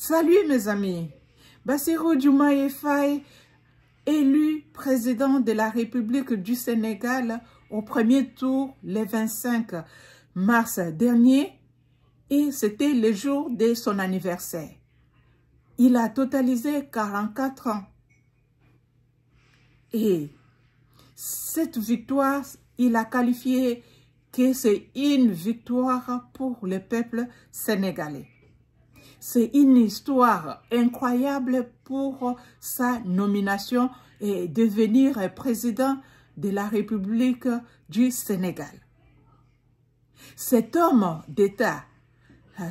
Salut mes amis, Bassirou Diomaye Faye, élu président de la République du Sénégal au premier tour le 25 mars dernier et c'était le jour de son anniversaire. Il a totalisé 44 ans et cette victoire, il a qualifié que c'est une victoire pour le peuple sénégalais. C'est une histoire incroyable pour sa nomination et devenir président de la République du Sénégal. Cet homme d'État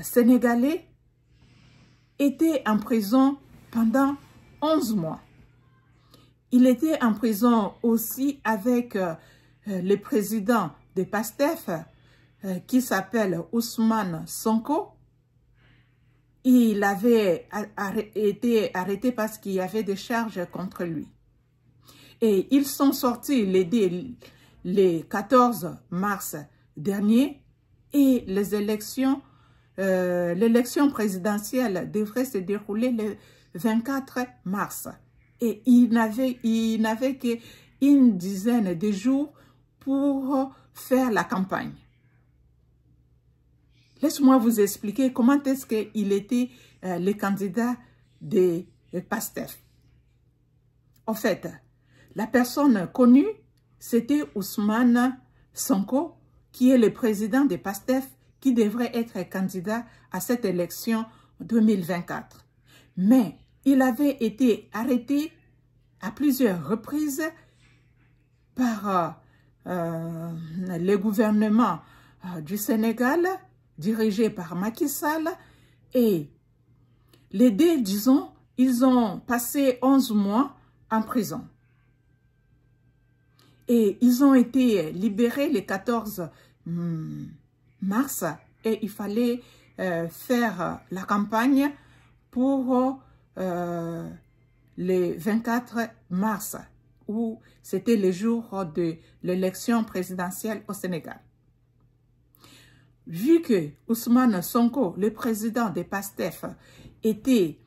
sénégalais était en prison pendant 11 mois. Il était en prison aussi avec le président de PASTEF qui s'appelle Ousmane Sonko. Il avait été arrêté parce qu'il y avait des charges contre lui. Et ils sont sortis le 14 mars dernier et l'élection présidentielle devrait se dérouler le 24 mars. Et il n'avait qu'une dizaine de jours pour faire la campagne. Laisse-moi vous expliquer comment est-ce qu'il était le candidat de PASTEF. En fait, la personne connue, c'était Ousmane Sonko, qui est le président de PASTEF, qui devrait être candidat à cette élection 2024. Mais il avait été arrêté à plusieurs reprises par le gouvernement du Sénégal, dirigé par Macky Sall, et les deux, disons, ils ont passé 11 mois en prison. Et ils ont été libérés le 14 mars et il fallait faire la campagne pour le 24 mars, où c'était le jour de l'élection présidentielle au Sénégal. Vu que Ousmane Sonko, le président de PASTEF, était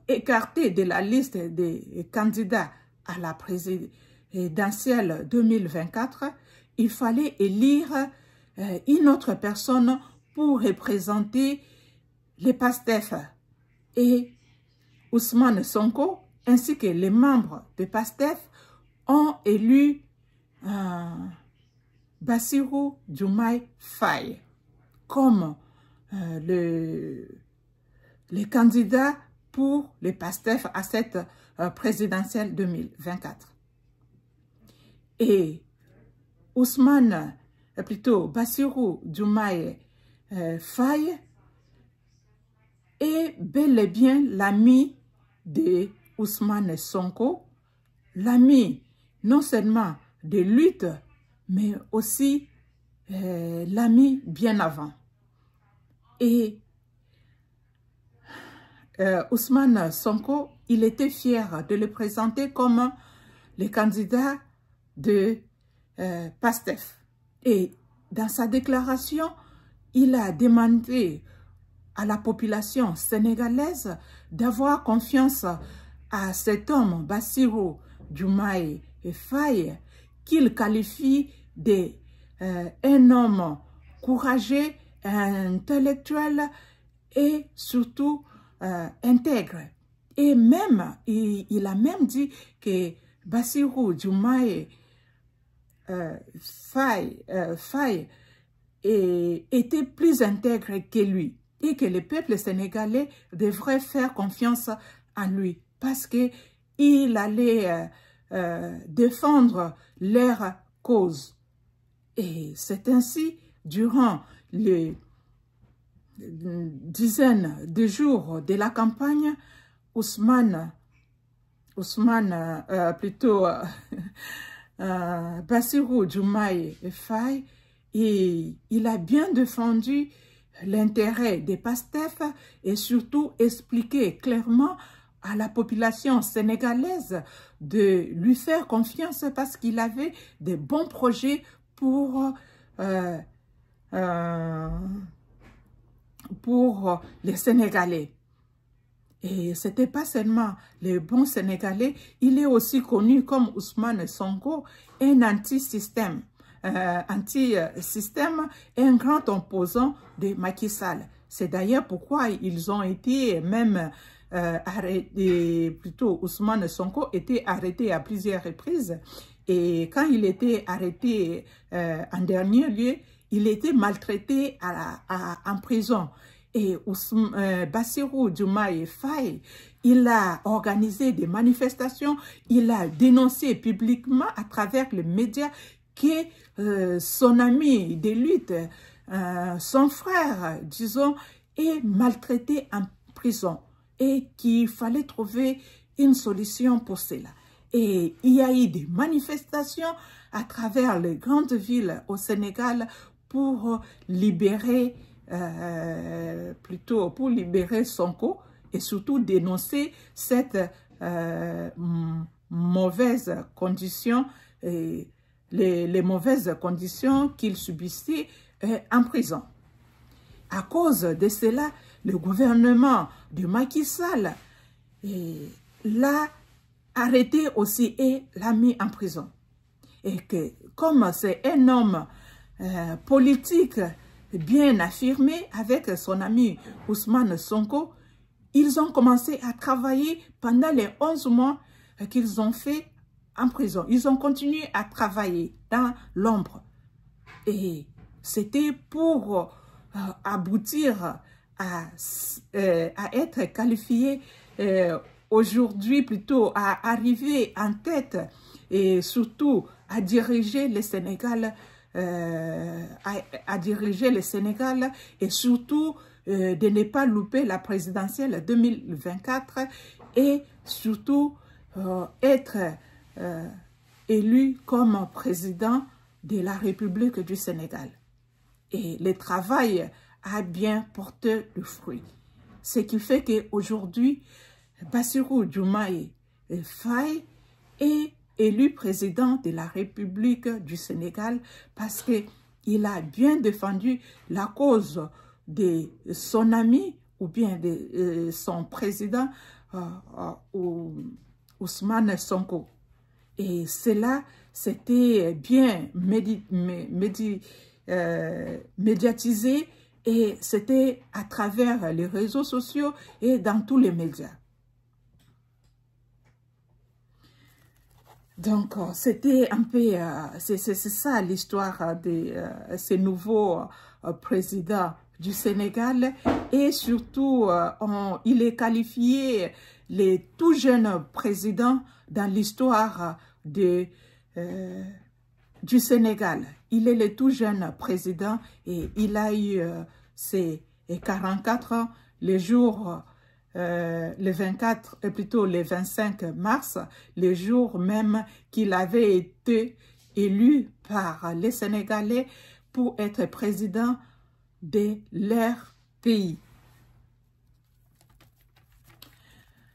écarté de la liste des candidats à la présidentielle 2024, il fallait élire une autre personne pour représenter les PASTEF. Et Ousmane Sonko, ainsi que les membres de PASTEF, ont élu Bassirou Diomaye Faye comme le candidat pour les PASTEF à cette présidentielle 2024. Et Bassirou Diomaye Faye est bel et bien l'ami de Ousmane Sonko, l'ami non seulement de lutte, mais aussi l'ami bien avant. Et Ousmane Sonko, il était fier de le présenter comme le candidat de PASTEF. Et dans sa déclaration, il a demandé à la population sénégalaise d'avoir confiance à cet homme, Bassirou Diomaye Faye, qu'il qualifie d'un homme courageux, intellectuel et surtout intègre. Et même, il a même dit que Bassirou Diomaye Faye était plus intègre que lui et que le peuple sénégalais devrait faire confiance en lui parce qu'il allait défendre leur cause. Et c'est ainsi, durant les dizaines de jours de la campagne, Bassirou Diomaye Faye, il a bien défendu l'intérêt des PASTEF et surtout expliqué clairement à la population sénégalaise de lui faire confiance parce qu'il avait de bons projets pour pour les Sénégalais. Et ce n'était pas seulement les bons Sénégalais, il est aussi connu comme Ousmane Sonko, un anti-système. Anti-système et un grand opposant de Macky Sall. C'est d'ailleurs pourquoi ils ont été même arrêtés, plutôt Ousmane Sonko était arrêté à plusieurs reprises. Et quand il était arrêté en dernier lieu, il était maltraité en prison. Et Bassirou Diomaye Faye, il a organisé des manifestations, il a dénoncé publiquement à travers les médias que son ami de lutte, son frère, disons, est maltraité en prison et qu'il fallait trouver une solution pour cela. Et il y a eu des manifestations à travers les grandes villes au Sénégal pour libérer, pour libérer Sonko et surtout dénoncer cette mauvaise condition, les mauvaises conditions qu'il subissait en prison. À cause de cela, le gouvernement de Macky Sall l'a arrêté aussi et l'a mis en prison. Et que comme c'est un homme politique bien affirmé avec son ami Ousmane Sonko, ils ont commencé à travailler pendant les 11 mois qu'ils ont fait en prison. Ils ont continué à travailler dans l'ombre. Et c'était pour aboutir à être qualifié aujourd'hui, plutôt à arriver en tête et surtout à diriger le Sénégal, à diriger le Sénégal et surtout de ne pas louper la présidentielle 2024 et surtout être élu comme président de la République du Sénégal. Et le travail a bien porté le fruit. Ce qui fait qu'aujourd'hui, Bassirou Diomaye Faye est élu président de la République du Sénégal parce qu'il a bien défendu la cause de son ami ou bien de son président Ousmane Sonko. Et cela, c'était bien médiatisé et c'était à travers les réseaux sociaux et dans tous les médias. Donc, c'était un peu, c'est ça l'histoire de ce nouveau président du Sénégal. Et surtout, il est qualifié le tout jeune président dans l'histoire du Sénégal. Il est le tout jeune président et il a eu ses 44 ans le jour le 24, plutôt le 25 mars, le jour même qu'il avait été élu par les Sénégalais pour être président de leur pays.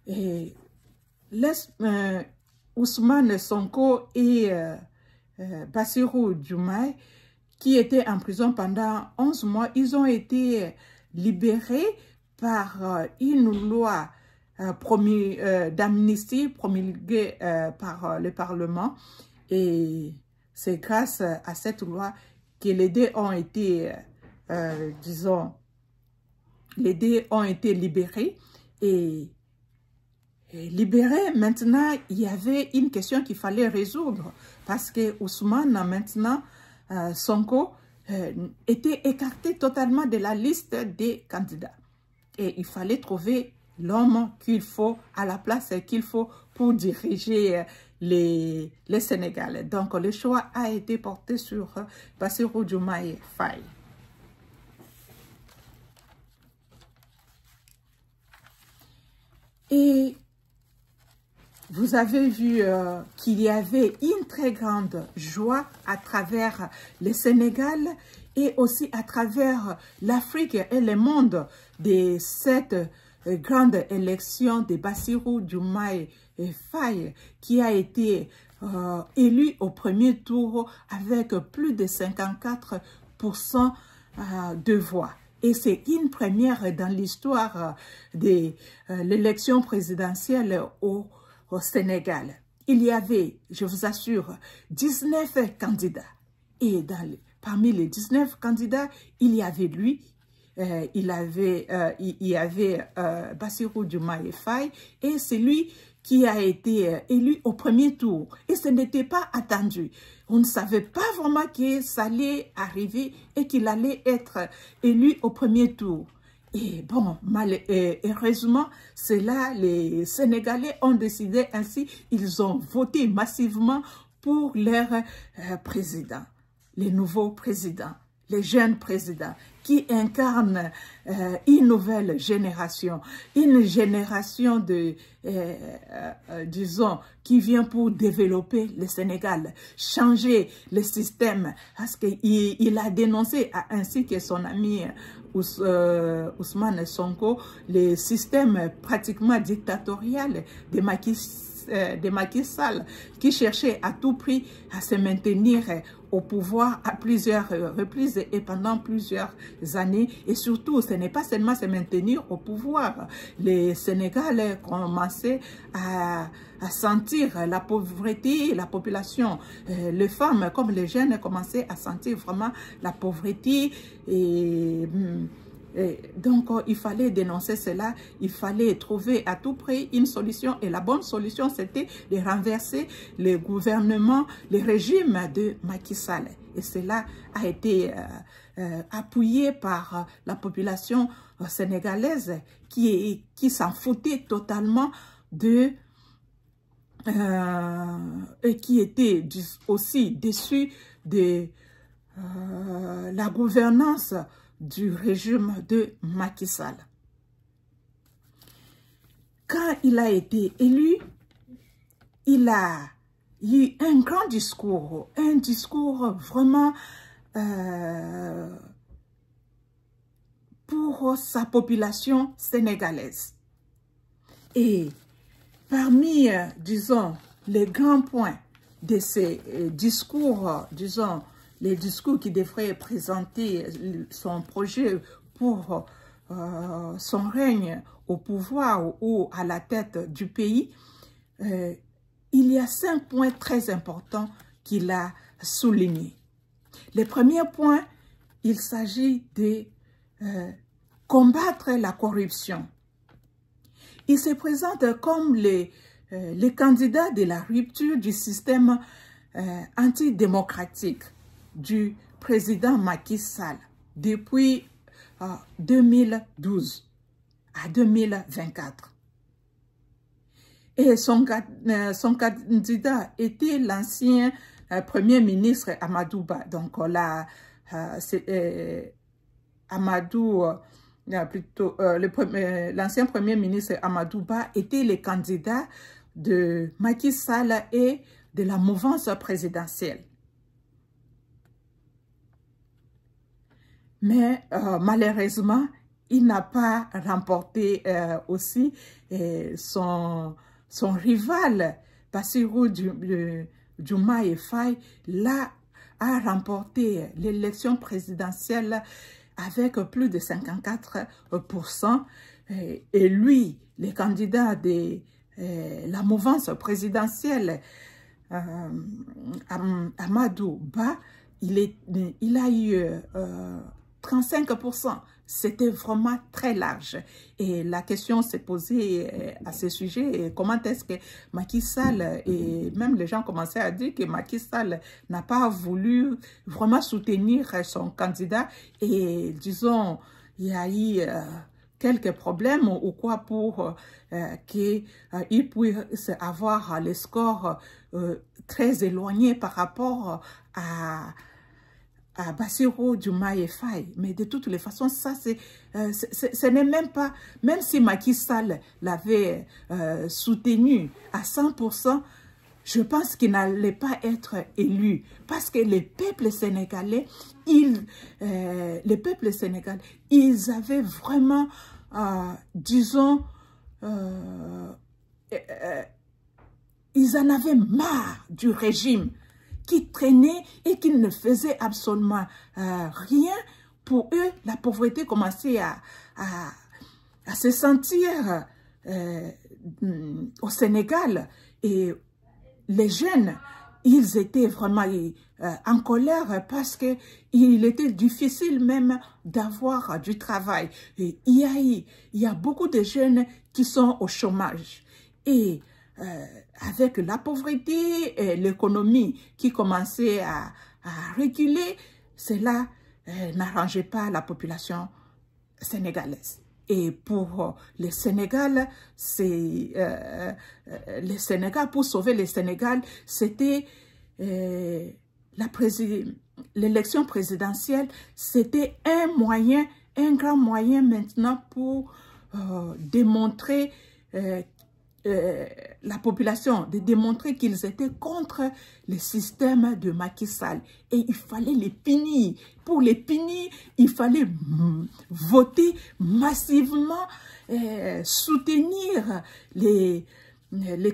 Et Ousmane Sonko et Bassirou Diomaye, qui étaient en prison pendant 11 mois, ils ont été libérés par une loi d'amnistie promulguée par le Parlement. Et c'est grâce à cette loi que les deux ont été, disons, les deux ont été libérés. Et libérés, maintenant, il y avait une question qu'il fallait résoudre. Parce que Ousmane, maintenant, Sonko, était écarté totalement de la liste des candidats. Et il fallait trouver l'homme qu'il faut, à la place qu'il faut pour diriger les Sénégalais. Donc, le choix a été porté sur Bassirou Diomaye Faye. Et vous avez vu qu'il y avait une très grande joie à travers le Sénégal et aussi à travers l'Afrique et le monde de cette grande élection de Bassirou Diomaye Faye qui a été élu au premier tour avec plus de 54% de voix. Et c'est une première dans l'histoire de l'élection présidentielle au Sénégal. Il y avait, je vous assure, 19 candidats. Et parmi les 19 candidats, il y avait lui, il y avait Bassirou Diomaye Faye, et c'est lui qui a été élu au premier tour. Et ce n'était pas attendu. On ne savait pas vraiment que ça allait arriver et qu'il allait être élu au premier tour. Et bon, heureusement, c'est là, les Sénégalais ont décidé ainsi, ils ont voté massivement pour leur président, les nouveaux présidents, les jeunes présidents qui incarnent une nouvelle génération, une génération de, disons, qui vient pour développer le Sénégal, changer le système, parce qu'il a dénoncé, ainsi que son ami Ousmane Sonko, le système pratiquement dictatorial de Macky Sall, qui cherchait à tout prix à se maintenir au pouvoir à plusieurs reprises et pendant plusieurs années. Et surtout, ce n'est pas seulement se maintenir au pouvoir. Les Sénégalais commençaient à sentir la pauvreté, la population, les femmes comme les jeunes commençaient à sentir vraiment la pauvreté et donc, il fallait dénoncer cela, il fallait trouver à tout prix une solution. Et la bonne solution, c'était de renverser le gouvernement, le régime de Macky Sall. Et cela a été appuyé par la population sénégalaise qui s'en foutait totalement et qui était aussi déçue de la gouvernance du régime de Macky Sall. Quand il a été élu, il a eu un grand discours, un discours vraiment pour sa population sénégalaise. Et parmi, disons, les grands points de ces discours, disons, les discours qui devraient présenter son projet pour son règne au pouvoir ou à la tête du pays, il y a 5 points très importants qu'il a soulignés. Le premier point, il s'agit de combattre la corruption. Il se présente comme les candidats de la rupture du système antidémocratique du président Macky Sall depuis 2012 à 2024. Et son candidat était l'ancien Premier ministre Amadou Ba. Donc, l'ancien Premier ministre Amadou Ba était le candidat de Macky Sall et de la mouvance présidentielle. Mais malheureusement, il n'a pas remporté aussi son rival, Bassirou Diomaye Faye, a remporté l'élection présidentielle avec plus de 54%. Et lui, le candidat de la mouvance présidentielle, Amadou Ba, il a eu 35%. C'était vraiment très large. Et la question s'est posée à ce sujet, comment est-ce que Macky Sall, et même les gens commençaient à dire que Macky Sall n'a pas voulu vraiment soutenir son candidat. Et disons, il y a eu quelques problèmes ou quoi pour qu'il puisse avoir les scores très éloignés par rapport à Bassirou Diomaye Faye. Mais de toutes les façons, ça, ce n'est même pas, même si Macky Sall l'avait soutenu à 100%, je pense qu'il n'allait pas être élu. Parce que les peuples sénégalais, ils avaient vraiment, disons, ils en avaient marre du régime qui traînait et qui ne faisait absolument rien pour eux, la pauvreté commençait à se sentir au Sénégal. Et les jeunes, ils étaient vraiment en colère parce que il était difficile même d'avoir du travail. Et il y a beaucoup de jeunes qui sont au chômage. Et avec la pauvreté et l'économie qui commençait à reculer, cela n'arrangeait pas la population sénégalaise. Et pour le Sénégal, pour sauver le Sénégal, c'était l'élection présidentielle, c'était un moyen, un grand moyen maintenant pour démontrer la population, de démontrer qu'ils étaient contre le système de Macky Sall. Et il fallait les punir. Pour les punir, il fallait voter massivement, soutenir les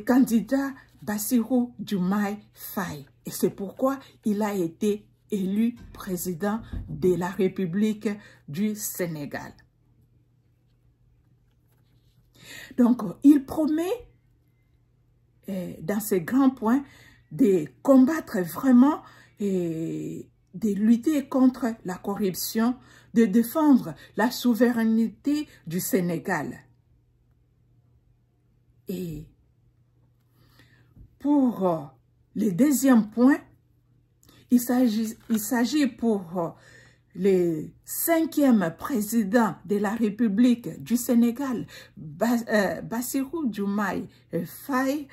candidats Bassirou Diomaye Faye. Et c'est pourquoi il a été élu président de la République du Sénégal. Donc, il promet, dans ces grands points, de combattre vraiment et de lutter contre la corruption, de défendre la souveraineté du Sénégal. Et pour le deuxième point, il s'agit pour le 5e président de la République du Sénégal, Bassirou Diomaye Faye.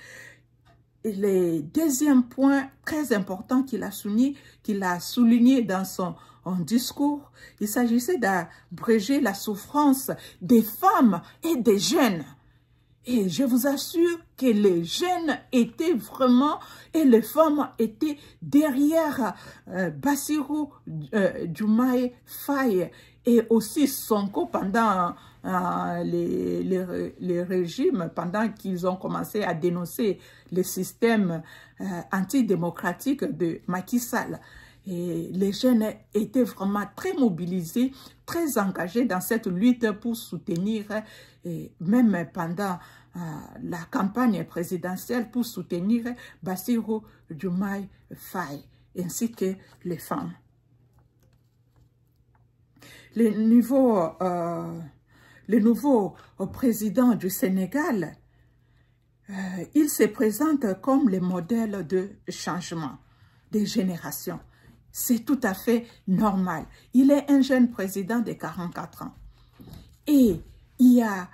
Le deuxième point très important qu'il a souligné dans son discours, il s'agissait d'abréger la souffrance des femmes et des jeunes. Et je vous assure que les jeunes étaient vraiment, et les femmes étaient derrière Bassirou Diomaye Faye et aussi Sonko pendant les régimes, pendant qu'ils ont commencé à dénoncer le système antidémocratique de Macky Sall. Et les jeunes étaient vraiment très mobilisés, très engagés dans cette lutte pour soutenir, et même pendant la campagne présidentielle, pour soutenir Bassirou Diomaye Faye, ainsi que les femmes. Le nouveau président du Sénégal, il se présente comme le modèle de changement des générations. C'est tout à fait normal. Il est un jeune président de 44 ans. Et il y a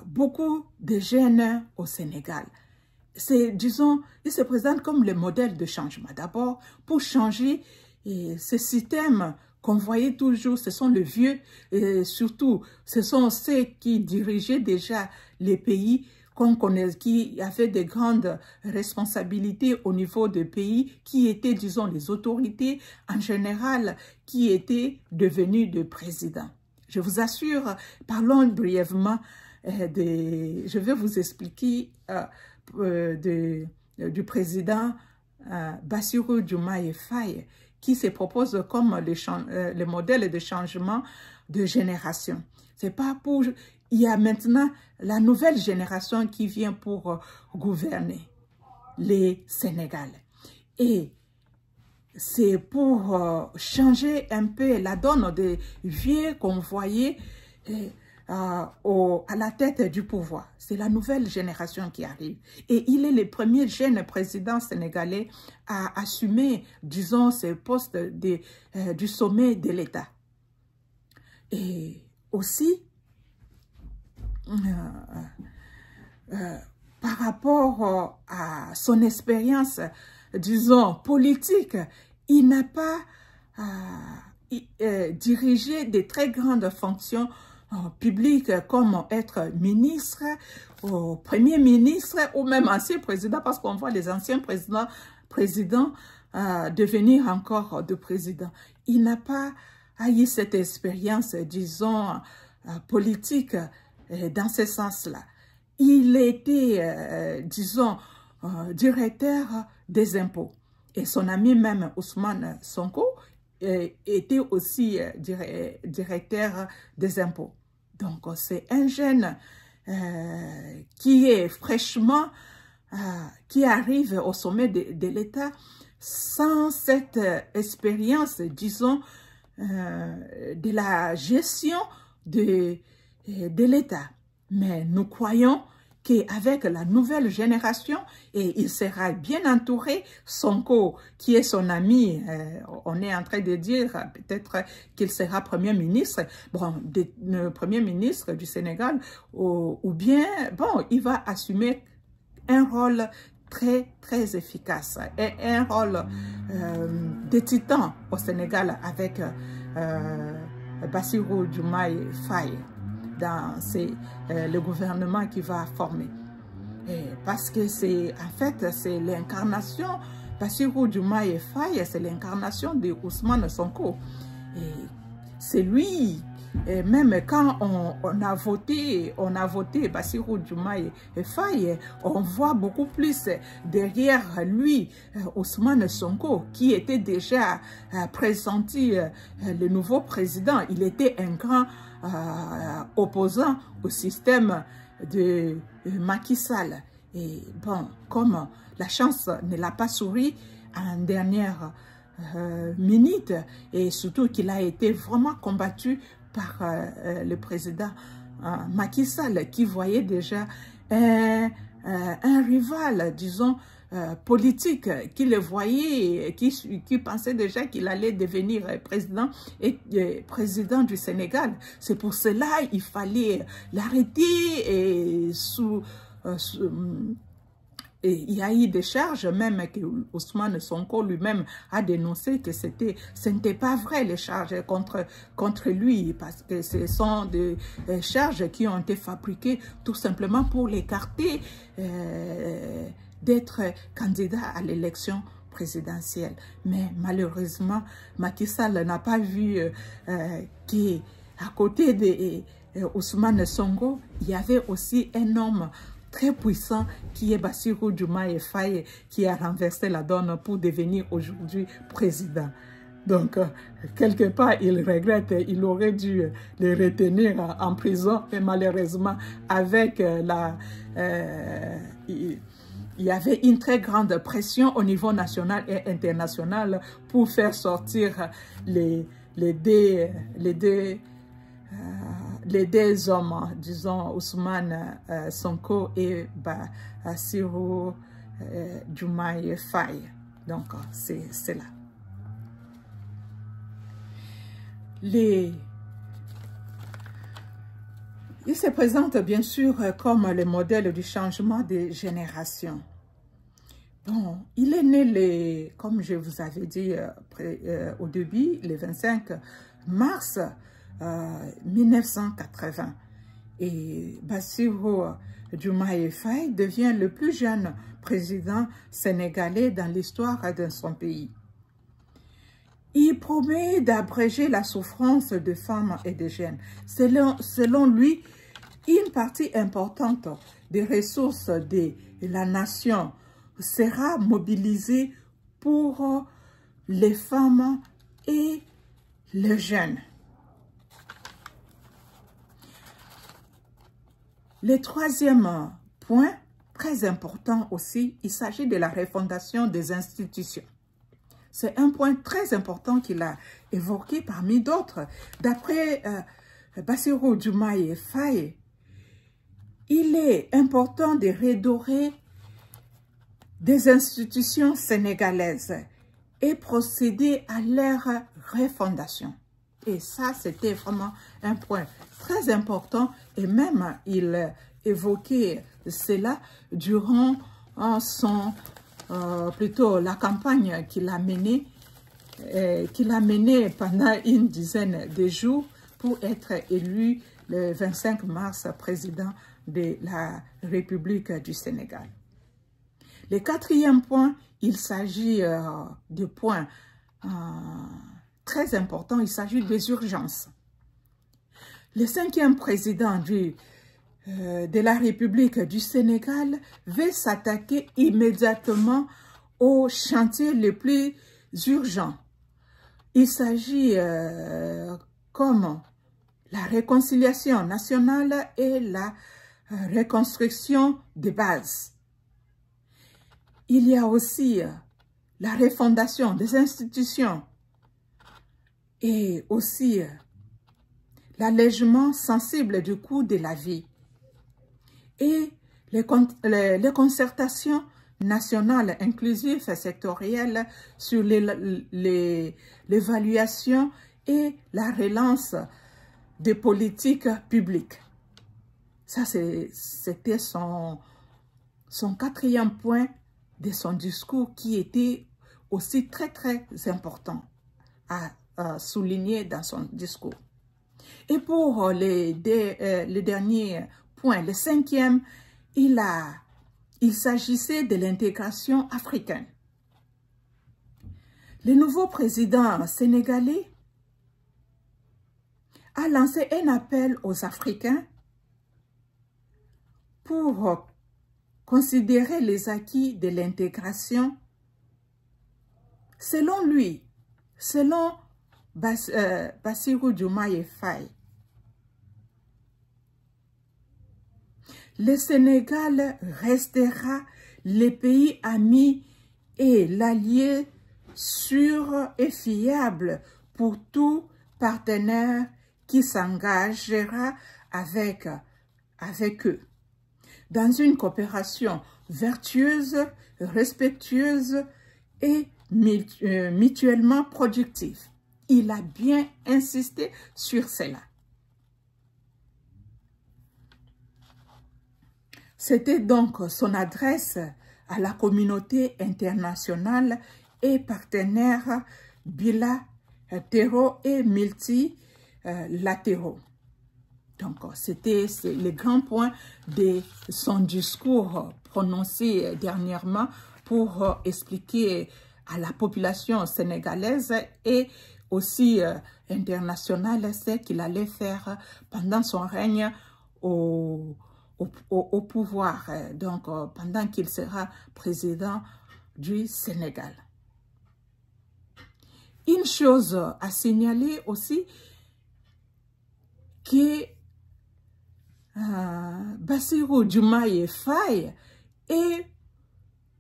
beaucoup de jeunes au Sénégal. Disons, il se présente comme le modèle de changement. D'abord, pour changer ce système qu'on voyait toujours, ce sont les vieux, et surtout, ce sont ceux qui dirigeaient déjà les pays qu'on connaît, qui avaient de grandes responsabilités au niveau des pays, qui étaient, disons, les autorités en général, qui étaient devenus des présidents. Je vous assure, parlons brièvement, je vais vous expliquer du président Bassirou Diomaye Faye, qui se propose comme le modèle de changement de génération. C'est pas pour... Il y a maintenant la nouvelle génération qui vient pour gouverner les Sénégalais. Et c'est pour changer un peu la donne des vieux qu'on voyait à la tête du pouvoir. C'est la nouvelle génération qui arrive. Et il est le premier jeune président sénégalais à assumer, disons, ce poste du sommet de l'État. Et aussi, par rapport à son expérience, disons, politique, il n'a pas dirigé de très grandes fonctions publiques comme être ministre, ou premier ministre, ou même ancien président, parce qu'on voit les anciens présidents devenir encore de président. Il n'a pas eu cette expérience, disons, politique dans ce sens-là. Il était, disons, directeur des impôts. Et son ami même, Ousmane Sonko, était aussi directeur des impôts. Donc, c'est un jeune qui est fraîchement, qui arrive au sommet de l'État sans cette expérience, disons, de la gestion de l'État. Mais nous croyons qu'avec la nouvelle génération, et il sera bien entouré, Sonko, qui est son ami, on est en train de dire peut-être qu'il sera Premier ministre, bon, Premier ministre du Sénégal, ou bien, bon, il va assumer un rôle très, très efficace, et un rôle de titan au Sénégal avec Bassirou Diomaye Faye dans le gouvernement qui va former. Parce que c'est, en fait, c'est l'incarnation, Bassirou Diomaye Faye, c'est l'incarnation de Ousmane Sonko. C'est lui, et même quand on a voté Bassirou Diomaye Faye, on voit beaucoup plus derrière lui Ousmane Sonko, qui était déjà pressenti le nouveau président. Il était un grand opposant au système de Macky Sall. Et bon, comme la chance ne l'a pas souri en dernière minute, et surtout qu'il a été vraiment combattu par le président Macky Sall, qui voyait déjà un rival, disons, politique, qui le voyait, qui pensait déjà qu'il allait devenir président du Sénégal. C'est pour cela qu'il fallait l'arrêter et il y a eu des charges, même que Ousmane Sonko lui-même a dénoncé que ce n'était pas vrai, les charges contre lui, parce que ce sont des charges qui ont été fabriquées tout simplement pour l'écarter d'être candidat à l'élection présidentielle. Mais malheureusement, Macky Sall n'a pas vu qu'à côté de Ousmane Sonko, il y avait aussi un homme très puissant qui est Bassirou Diomaye Faye, qui a renversé la donne pour devenir aujourd'hui président. Donc, quelque part, il regrette, il aurait dû le retenir en prison, et malheureusement, avec il y avait une très grande pression au niveau national et international pour faire sortir les deux hommes, disons Ousmane Sonko et Bassirou Diomaye Faye. Donc, c'est là. Il se présente bien sûr comme le modèle du changement de génération. Bon, il est né, comme je vous avais dit au début, le 25 mars 1980. Et Bassirou Diomaye Faye devient le plus jeune président sénégalais dans l'histoire de son pays. Il promet d'abréger la souffrance de femmes et de jeunes. Selon lui, une partie importante des ressources de la nation sera mobilisée pour les femmes et les jeunes. Le troisième point, très important aussi, il s'agit de la refondation des institutions. C'est un point très important qu'il a évoqué parmi d'autres. D'après Bassirou Diomaye Faye, il est important de redorer des institutions sénégalaises et procéder à leur refondation. Et ça, c'était vraiment un point très important. Et même, il évoquait cela durant plutôt la campagne qu'il a menée pendant une dizaine de jours pour être élu le 25 mars président de la République du Sénégal. Le quatrième point, il s'agit de points très importants, il s'agit des urgences. Le cinquième président de la République du Sénégal veut s'attaquer immédiatement aux chantiers les plus urgents. il s'agit comme la réconciliation nationale et la reconstruction des bases. Il y a aussi la refondation des institutions et aussi l'allègement sensible du coût de la vie et les concertations nationales inclusives et sectorielles sur l'évaluation et la relance des politiques publiques. Ça, c'était son 4e point de son discours qui était aussi très, très important à souligner dans son discours. Et pour les derniers points, le 5e, il s'agissait de l'intégration africaine. Le nouveau président sénégalais a lancé un appel aux Africains pour considérer les acquis de l'intégration. Selon lui, selon Bassirou Diomaye Faye, le Sénégal restera le pays ami et l'allié sûr et fiable pour tout partenaire qui s'engagera avec eux dans une coopération vertueuse, respectueuse et mutuellement productive. Il a bien insisté sur cela. C'était donc son adresse à la communauté internationale et partenaires bilatéraux et multilatéraux. Donc, c'était le grand point de son discours prononcé dernièrement pour expliquer à la population sénégalaise et aussi internationale ce qu'il allait faire pendant son règne au pouvoir, donc pendant qu'il sera président du Sénégal. Une chose à signaler aussi, que Bassirou Diomaye Faye est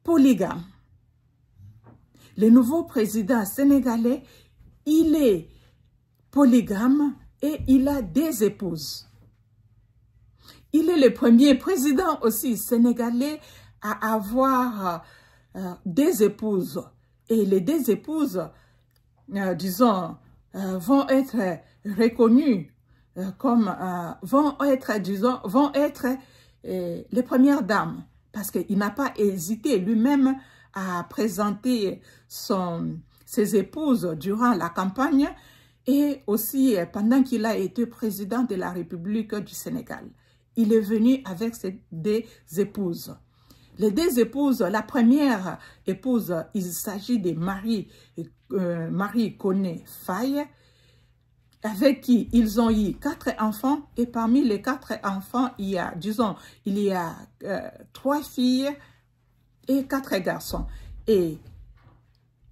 polygame. Le nouveau président sénégalais, il est polygame et il a des épouses. Il est le premier président aussi sénégalais à avoir des épouses. Et les deux épouses, disons, vont être reconnues comme, vont être les premières dames. Parce qu'il n'a pas hésité lui-même à présenter ses épouses durant la campagne et aussi pendant qu'il a été président de la République du Sénégal. Il est venu avec ses deux épouses. Les deux épouses, la première épouse, il s'agit de Marie Koné Faye, avec qui ils ont eu 4 enfants. Et parmi les 4 enfants, il y a, disons, 3 filles et 4 garçons. Et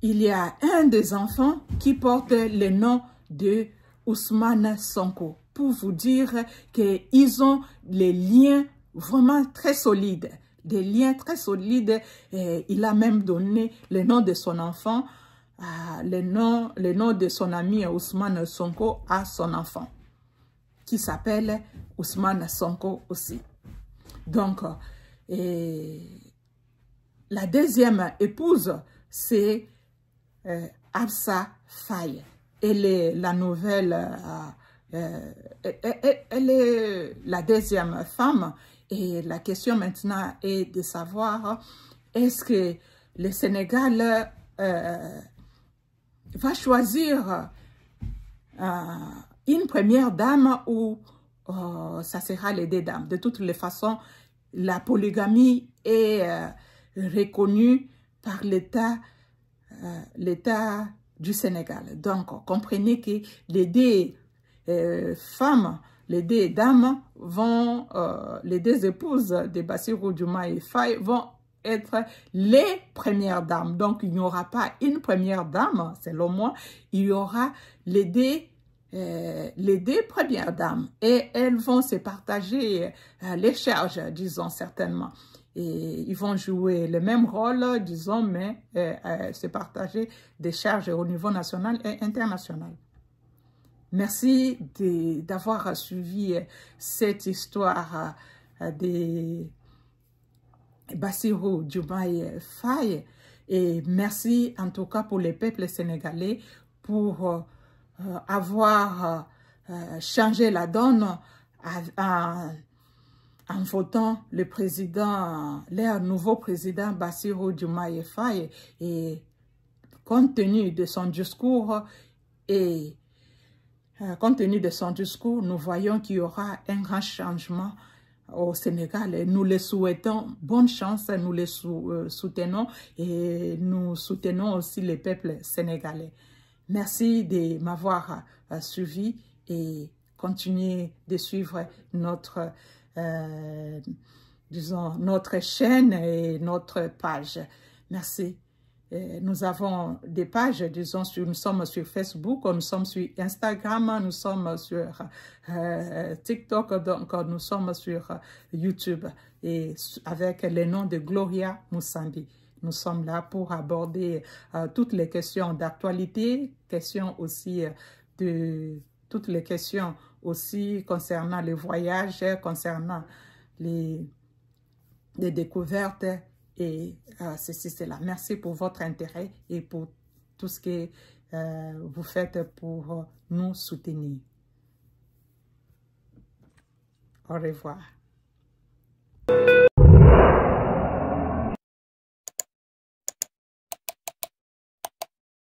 il y a un des enfants qui porte le nom de Ousmane Sonko, pour vous dire qu'ils ont les liens vraiment très solides. Des liens très solides. Et il a même donné le nom de son enfant, le nom de son ami Ousmane Sonko à son enfant, qui s'appelle Ousmane Sonko aussi. Donc, la deuxième épouse, c'est Absa Faye. Elle est la nouvelle, elle est la deuxième femme. Et la question maintenant est de savoir, est-ce que le Sénégal va choisir une première dame ou ça sera les deux dames? De toutes les façons, la polygamie est reconnue par l'État du Sénégal. Donc, comprenez que les deux femmes, les deux dames vont, les deux épouses de Bassirou Diomaye Faye vont être les premières dames. Donc, il n'y aura pas une première dame, selon moi, il y aura les deux premières dames. Et elles vont se partager les charges, disons, certainement. Et ils vont jouer le même rôle, disons, mais se partager des charges au niveau national et international. Merci d'avoir suivi cette histoire de Bassirou Diomaye Faye et merci en tout cas pour les peuples sénégalais pour avoir changé la donne en votant le président, leur nouveau président Bassirou Diomaye Faye et compte tenu de son discours nous voyons qu'il y aura un grand changement au Sénégal et nous les souhaitons bonne chance, nous les soutenons et nous soutenons aussi les peuples sénégalais. Merci de m'avoir suivi et continuez de suivre notre disons, notre chaîne et notre page. Merci. Nous avons des pages, disons, nous sommes sur Facebook, nous sommes sur Instagram, nous sommes sur TikTok, donc nous sommes sur YouTube et avec le nom de Gloria Moussambi. Nous sommes là pour aborder toutes les questions d'actualité, toutes les questions aussi concernant les voyages, concernant les découvertes et ceci, cela. Merci pour votre intérêt et pour tout ce que vous faites pour nous soutenir. Au revoir.